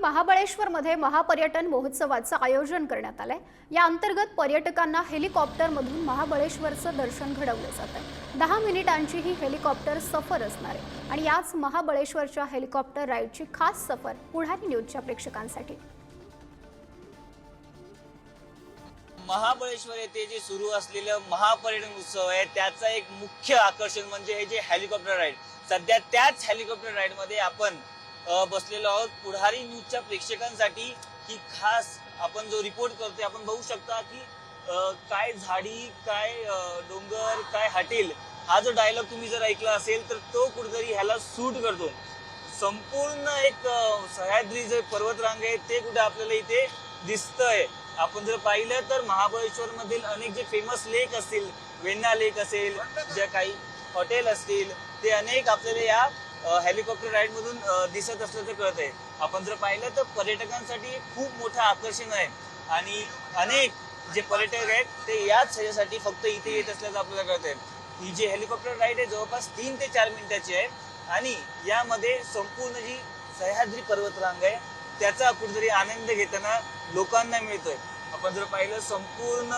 महाबळेश्वरमध्ये महापर्यटन महोत्सवाचं आयोजन करण्यात आलंय। या अंतर्गत पर्यटकांना हेलिकॉप्टरमधून महाबळेश्वरचं दर्शन घडवलं जातंय। 10 मिनिटांची ही हेलिकॉप्टर सफर असणार आहे आणि याच महाबळेश्वरच्या हेलिकॉप्टर राईडची खास सफर पुढारी न्यूजच्या प्रेक्षकांसाठी। महाबळेश्वर येथे जे सुरू असलेलं महापर्यटन उत्सव आहे त्याचा एक मुख्य आकर्षण म्हणजे हे जे हेलिकॉप्टर राईड। सध्या त्याच हेलिकॉप्टर राईड मध्ये आपण बसलेलो आहोत। पुढारी न्यूजच्या प्रेक्षकांसाठी ही खास आपण जो रिपोर्ट करतोय आपण बघू शकता की काय झाडी काय डोंगर काय हॉटेल हा जो डायलॉग तुम्ही जर ऐकला असेल तर तो कुठेतरी ह्याला सूट करतो। संपूर्ण एक सह्याद्री जे पर्वतरांग आहे ते कुठे आपल्याला इथे दिसतंय। आपण जर पाहिलं तर महाबळेश्वर मधील अनेक जे फेमस लेक असतील, वेण्णा लेक असेल, जे काही हॉटेल असतील, ते अनेक आपल्याला या हेलिकॉप्टर राईड मधून दिसत असल्याचं कळत आहे। आपण जर पाहिलं तर पर्यटकांसाठी खूप मोठं आकर्षण आहे आणि अनेक जे पर्यटक आहेत ते याच ह्याच्यासाठी फक्त इथे येत असल्याचं आपल्याला कळत आहे। ही जी हेलिकॉप्टर राईड आहे जवळपास 3 ते 4 मिनिटाची आहे आणि यामध्ये संपूर्ण जी सह्याद्री पर्वतरांग आहे त्याचा कुठेतरी आनंद घेताना लोकांना मिळतोय। आपण जर पाहिलं संपूर्ण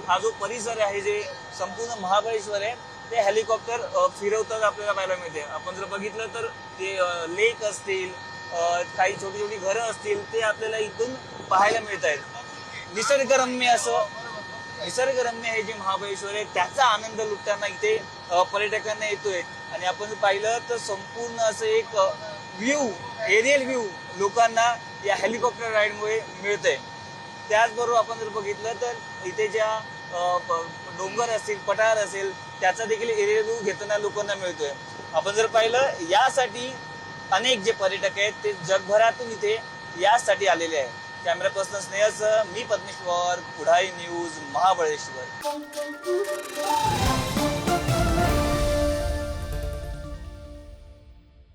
हा जो परिसर आहे जे संपूर्ण महाबळेश्वर आहे ते हेलिकॉप्टर फिरवतात आपल्याला पाहायला मिळते। आपण जर बघितलं तर ते लेक असतील, काही छोटी छोटी घरं असतील ते आपल्याला इथून पाहायला मिळत आहेत। निसर्गरम्य हे जे महाबळेश्वर आहे त्याचा आनंद लुटताना इथे पर्यटकांना येतोय आणि आपण पाहिलं तर संपूर्ण असं एक एरियल व्ह्यू लोकांना या हेलिकॉप्टर राईडमुळे मिळतंय। त्याचबरोबर आपण जर बघितलं तर इथे ज्या डोंगर असतील, पठार असेल त्याचा देखील एरियल व्ह्यू घेताना लोकांना मिळतोय। आपण जर पाहिलं यासाठी अनेक जे पर्यटक आहेत ते जगभरातून इथे यासाठी आलेले आहेत। कॅमेरा पर्सन स्नेहसह मी पद्मेश पवार, पुढारी न्यूज, महाबळेश्वर।